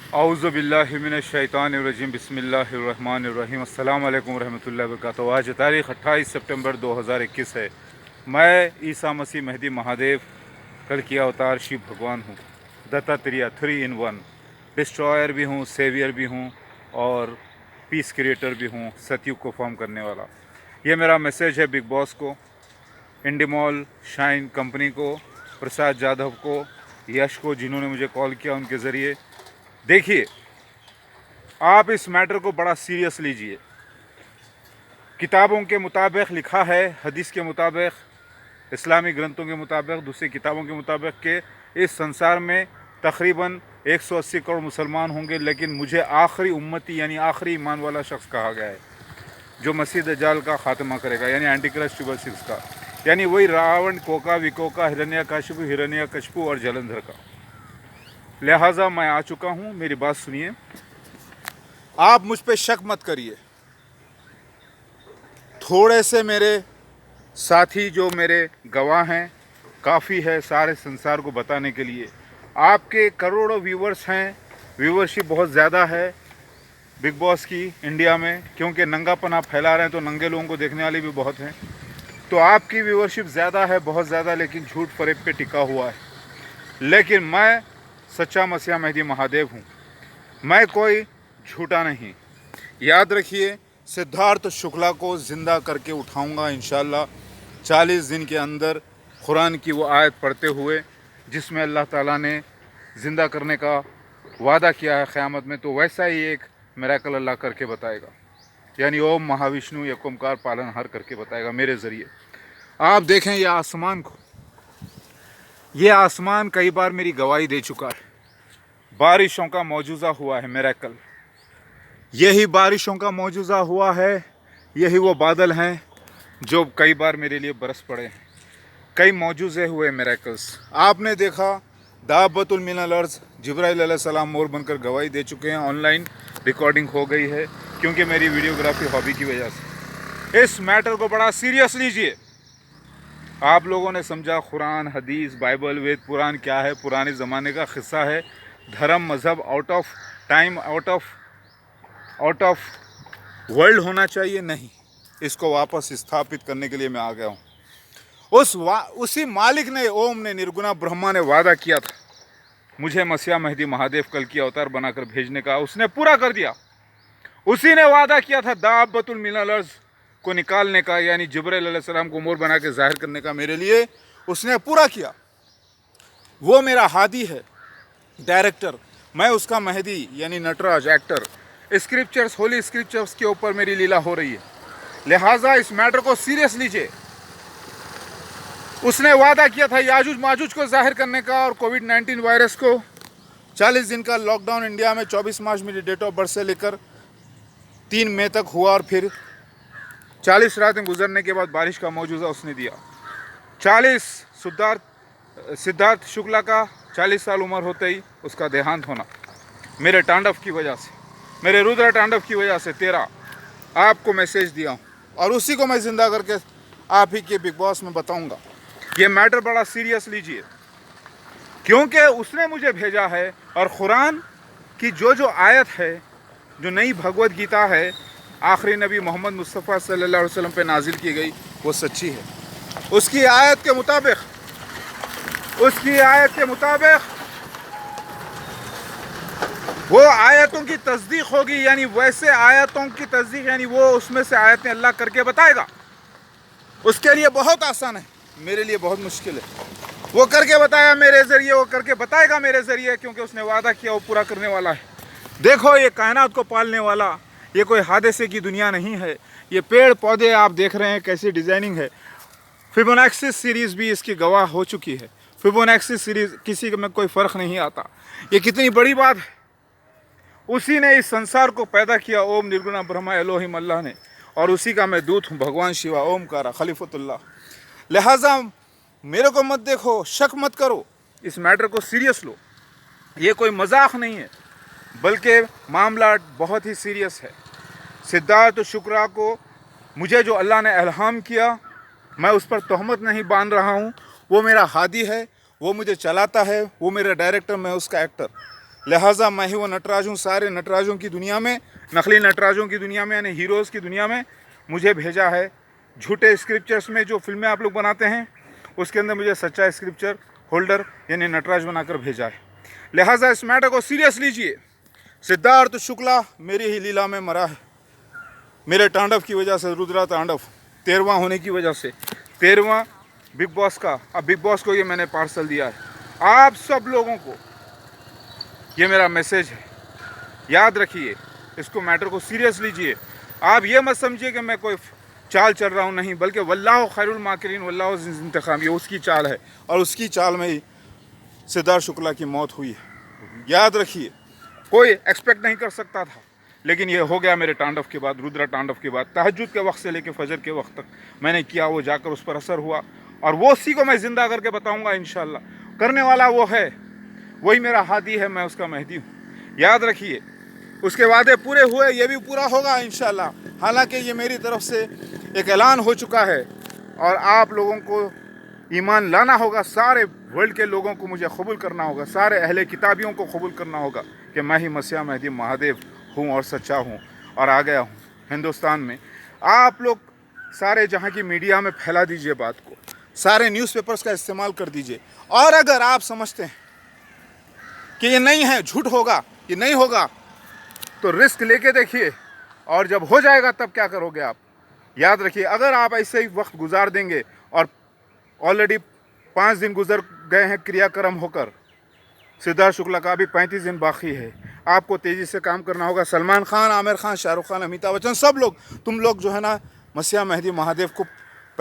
औज़ुबिल्लाहि मिनश्शैतानिर्रजीम बिस्मिल्लाहिर्रहमानिर्रहीम अस्सलाम वालेकुम रहमतुल्लाहि व बरकातुहू। आज तारीख़ 28 सितंबर 2021 है। मैं ईसा मसीह मेहदी महादेव कल की अवतार शिव भगवान हूँ। दत्तात्रेय 3 in 1, डिस्ट्रॉयर भी हूँ, सेवियर भी हूँ और पीस क्रिएटर भी हूँ, सतयुग को फॉर्म करने वाला। ये मेरा मैसेज है बिग बॉस को, इंडीमॉल शाइन कंपनी को, प्रसाद जाधव को, यश को, जिन्होंने मुझे कॉल किया उनके ज़रिए। देखिए, आप इस मैटर को बड़ा सीरियस लीजिए। किताबों के मुताबिक लिखा है, हदीस के मुताबिक, इस्लामी ग्रंथों के मुताबिक, दूसरी किताबों के मुताबिक के इस संसार में तकरीबन 180 करोड़ मुसलमान होंगे, लेकिन मुझे आखिरी उम्मती यानी आखिरी ईमान वाला शख्स कहा गया है जो मसीह दज्जाल का खात्मा करेगा, यानी एंटीक्राइस्ट ट्रिपल सिक्स का, यानी वही रावण, कोका, विकोका, हिरण्यकशिपु और जलंधर का। लिहाजा मैं आ चुका हूँ, मेरी बात सुनिए। आप मुझ पे शक मत करिए। थोड़े से मेरे साथी जो मेरे गवाह हैं काफ़ी है सारे संसार को बताने के लिए। आपके करोड़ों व्यूवर्स हैं, व्यूवरशिप बहुत ज़्यादा है बिग बॉस की इंडिया में, क्योंकि नंगापन आप फैला रहे हैं तो नंगे लोगों को देखने वाले भी बहुत हैं। तो आपकी व्यूवरशिप ज़्यादा है, बहुत ज़्यादा, लेकिन झूठ फरेब पे टिका हुआ है। लेकिन मैं सच्चा मसीहा मेहदी महादेव हूँ, मैं कोई झूठा नहीं। याद रखिए, सिद्धार्थ शुक्ला को ज़िंदा करके उठाऊंगा इंशाल्लाह 40 दिन के अंदर, कुरान की वो आयत पढ़ते हुए जिसमें अल्लाह ताला ने ज़िंदा करने का वादा किया है क़यामत में। तो वैसा ही एक मिरेकल अल्लाह करके बताएगा, यानी ओम महाविष्णु एक ओमकार पालनहार करके बताएगा मेरे ज़रिए। आप देखें यह आसमान को, ये आसमान कई बार मेरी गवाही दे चुका है। बारिशों का मौजूज़ा हुआ है मिरेकल, यही बारिशों का मौजूज़ा हुआ है, यही वो बादल हैं जो कई बार मेरे लिए बरस पड़े हैं। कई मौजूज़े हुए मिरेकल्स आपने देखा। दाबतुल मिनल अर्ज़ जिब्राइल अलैहिस्सलाम मोर बनकर गवाही दे चुके हैं। ऑनलाइन रिकॉर्डिंग हो गई है, क्योंकि मेरी वीडियोग्राफी हॉबी की वजह से। इस मैटर को बड़ा सीरियस लीजिए। आप लोगों ने समझा कुरान, हदीस, बाइबल, वेद, पुराण क्या है, पुराने ज़माने का क़िस्सा है, धर्म, मज़हब out of time, out of world होना चाहिए, नहीं। इसको वापस स्थापित करने के लिए मैं आ गया हूँ। उसी मालिक ने, ओम ने, निर्गुणा ब्रह्मा ने वादा किया था मुझे मसीहा मेहदी महादेव कल की अवतार बनाकर भेजने का, उसने पूरा कर दिया। उसी ने वादा किया था दाबतुल मिनल अर्ज़ को निकालने का, यानी जिब्राइल अलैहिस्सलाम को मोर बना के जाहिर करने का मेरे लिए, उसने पूरा किया। वो मेरा हादी है, डायरेक्टर, मैं उसका मेहदी यानी Nataraj actor. Scriptures, holy scriptures के ऊपर मेरी लीला हो रही है, लिहाजा इस मैटर को सीरियस लीजिए। उसने वादा किया था याजूज माजूज को जाहिर करने का और कोविड-19 वायरस को। 40 दिन का लॉकडाउन इंडिया में 24 मार्च मेरी डेट ऑफ बर्थ से लेकर 3 मई तक हुआ, और फिर 40 रातें गुजरने के बाद बारिश का मौजूदा उसने दिया। 40 सिद्धार्थ शुक्ला का 40 साल उम्र होते ही उसका देहांत होना, मेरे तांडव की वजह से, मेरे रुद्र तांडव की वजह से। 13 आपको मैसेज दिया हूँ और उसी को मैं ज़िंदा करके आप ही के बिग बॉस में बताऊँगा। ये मैटर बड़ा सीरियस लीजिए, क्योंकि उसने मुझे भेजा है, और कुरान की जो आयत है, जो नई भगवत गीता है, आखिरी नबी मोहम्मद मुस्तफ़ा सल्लल्लाहु अलैहि वसल्लम पे नाजिल की गई, वो सच्ची है। उसकी आयत के मुताबिक वो आयतों की तस्दीक होगी, यानी वैसे आयतों की तस्दीक, यानी वो उसमें से आयतें अल्लाह करके बताएगा। उसके लिए बहुत आसान है, मेरे लिए बहुत मुश्किल है। वो करके बताया मेरे ज़रिए, वो करके बताएगा मेरे ज़रिए, क्योंकि उसने वादा किया वो पूरा करने वाला है। देखो, ये कायनात को पालने वाला, ये कोई हादसे की दुनिया नहीं है। ये पेड़ पौधे आप देख रहे हैं कैसी डिज़ाइनिंग है। फिबोनाची सीरीज़ भी इसकी गवाह हो चुकी है। फिबोनाची सीरीज़ किसी में कोई फ़र्क नहीं आता। ये कितनी बड़ी बात है। उसी ने इस संसार को पैदा किया, ओम निर्गुणा ब्रह्मा एलोहिम अल्लाह ने, और उसी का मैं दूत हूँ, भगवान शिवा ओमकारा खलीफतुल्लाह। लिहाजा मेरे को मत देखो, शक मत करो, इस मैटर को सीरियस लो। ये कोई मजाक नहीं है, बल्कि मामला बहुत ही सीरियस है। सिद्धार्थ शुक्ला को मुझे जो अल्लाह ने इल्हाम किया, मैं उस पर तोहमत नहीं बांध रहा हूँ। वो मेरा हादी है, वो मुझे चलाता है, वो मेरा डायरेक्टर, मैं उसका एक्टर। लिहाजा मैं ही वो नटराज हूँ सारे नटराजों की दुनिया में, नकली नटराजों की दुनिया में, यानी हीरोज़ की दुनिया में मुझे भेजा है। झूठे स्क्रिप्चर्स में जो फिल्में आप लोग बनाते हैं उसके अंदर मुझे सच्चा स्क्रिप्चर होल्डर यानी नटराज बनाकर भेजा है। लिहाजा इस मैटर को सीरियस लीजिए। सिद्धार्थ शुक्ला मेरी ही लीला में मरा है, मेरे तांडव की वजह से। रुद्रा तांडव 13वां होने की वजह से, 13वां बिग बॉस का। अब बिग बॉस को ये मैंने पार्सल दिया है। आप सब लोगों को ये मेरा मैसेज है, याद रखिए, इसको मैटर को सीरियस लीजिए। आप ये मत समझिए कि मैं कोई चाल चल रहा हूँ, नहीं, बल्कि वल्लाह खैरुल माकिरीन वल्लाह इंतकाम, ये उसकी चाल है और उसकी चाल में ही सिद्धार्थ शुक्ला की मौत हुई है। याद रखिए, कोई एक्सपेक्ट नहीं कर सकता था, लेकिन ये हो गया मेरे तांडव के बाद, रुद्रा तांडव के बाद। तहज्जुद के वक्त से लेकर फजर के वक्त तक मैंने किया, वो जाकर उस पर असर हुआ और वो उसी को मैं ज़िंदा करके बताऊंगा इंशाल्लाह। करने वाला वो है, वही मेरा हादी है, मैं उसका मेहदी हूँ। याद रखिए, उसके वादे पूरे हुए, ये भी पूरा होगा इंशाल्लाह। हालांकि ये मेरी तरफ से एक ऐलान हो चुका है और आप लोगों को ईमान लाना होगा, सारे वर्ल्ड के लोगों को मुझे कबूल करना होगा, सारे अहले किताबियों को कबूल करना होगा कि मैं ही मसीह मेहदी महादेव हूँ और सच्चा हूँ और आ गया हूँ हिंदुस्तान में। आप लोग सारे जहाँ की मीडिया में फैला दीजिए बात को, सारे न्यूज़पेपर्स का इस्तेमाल कर दीजिए। और अगर आप समझते हैं कि ये नहीं है, झूठ होगा, ये नहीं होगा, तो रिस्क लेके देखिए और जब हो जाएगा तब क्या करोगे आप। याद रखिए, अगर आप ऐसे ही वक्त गुजार देंगे, और ऑलरेडी 5 दिन गुजर गए हैं क्रियाक्रम होकर, सिद्धार्थ शुक्ला का अभी 35 दिन बाकी है। आपको तेज़ी से काम करना होगा। सलमान खान, आमिर खान, शाहरुख खान, अमिताभ बच्चन, सब लोग, तुम लोग जो है ना मसीह मेहदी महादेव को